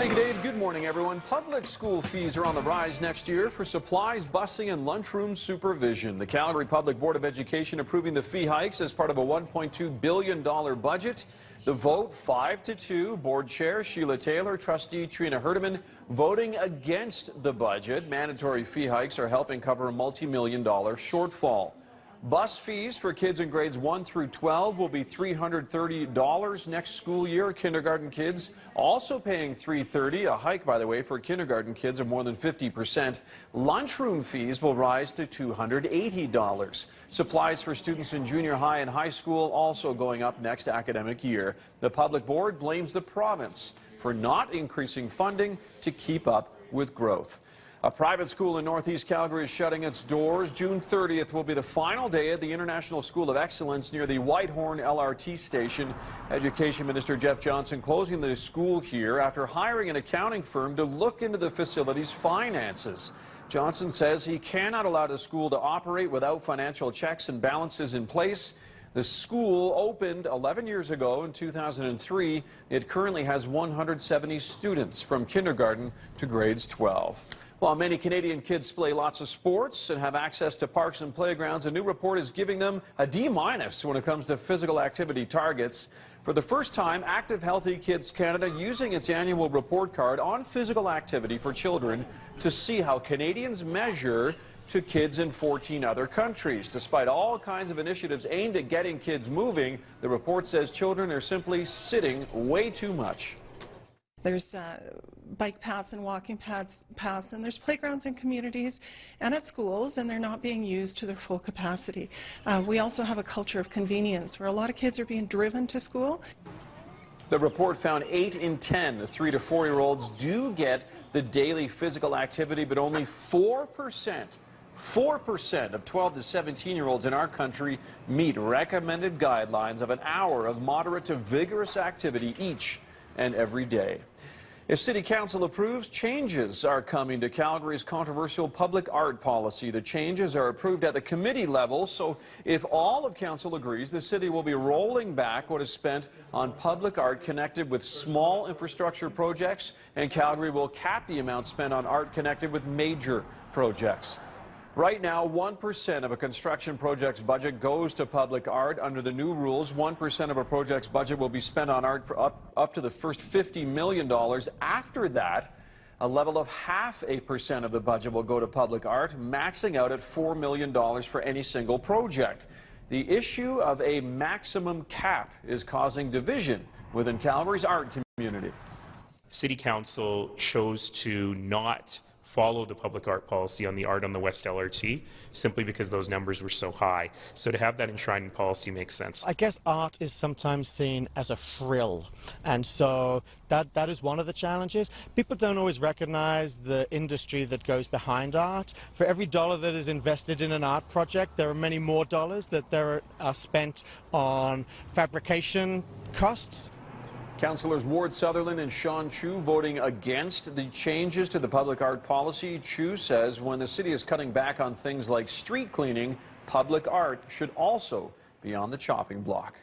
Thank you, Dave. Good morning, everyone. Public school fees are on the rise next year for supplies, busing, and lunchroom supervision. The Calgary Public Board of Education approving the fee hikes as part of a $1.2 billion budget. The vote 5-2. Board Chair Sheila Taylor, Trustee Trina Herdeman voting against the budget. Mandatory fee hikes are helping cover a multi-million-dollar shortfall. Bus fees for kids in grades 1 through 12 will be $330 next school year. Kindergarten kids also paying $330, a hike, by the way, for kindergarten kids of more than 50%. Lunchroom fees will rise to $280. Supplies for students in junior high and high school also going up next academic year. The public board blames the province for not increasing funding to keep up with growth. A private school in Northeast Calgary is shutting its doors. June 30th will be the final day at the International School of Excellence near the Whitehorn LRT station. Education Minister Jeff Johnson closing the school here after hiring an accounting firm to look into the facility's finances. Johnson says he cannot allow the school to operate without financial checks and balances in place. The school opened 11 years ago in 2003. It currently has 170 students from kindergarten to grades 12. While many Canadian kids play lots of sports and have access to parks and playgrounds, a new report is giving them a D- when it comes to physical activity targets. For the first time, Active Healthy Kids Canada using its annual report card on physical activity for children to see how Canadians measure to kids in 14 other countries. Despite all kinds of initiatives aimed at getting kids moving, the report says children are simply sitting way too much. There's bike paths and walking paths, and there's playgrounds in communities and at schools, and they're not being used to their full capacity. We also have a culture of convenience where a lot of kids are being driven to school. The report found 8 in 10 3- to 4-year-olds do get the daily physical activity, but only 4% of 12 to 17-year-olds in our country meet recommended guidelines of an hour of moderate to vigorous activity each and every day. If City Council approves, changes are coming to Calgary's controversial public art policy. The changes are approved at the committee level, so if all of Council agrees, the city will be rolling back what is spent on public art connected with small infrastructure projects, and Calgary will cap the amount spent on art connected with major projects. Right now, 1% of a construction project's budget goes to public art. Under the new rules, 1% of a project's budget will be spent on art for up to the first $50 million. After that, a level of 0.5% of the budget will go to public art, maxing out at $4 million for any single project. The issue of a maximum cap is causing division within Calgary's art community. City Council chose to not follow the public art policy on the art on the West LRT simply because those numbers were so high. So to have that enshrined in policy makes sense. I guess art is sometimes seen as a frill, and so that is one of the challenges. People don't always recognize the industry that goes behind art. For every dollar that is invested in an art project, there are many more dollars that are spent on fabrication costs. Councillors Ward Sutherland and Sean Chu voting against the changes to the public art policy. Chu says when the city is cutting back on things like street cleaning, public art should also be on the chopping block.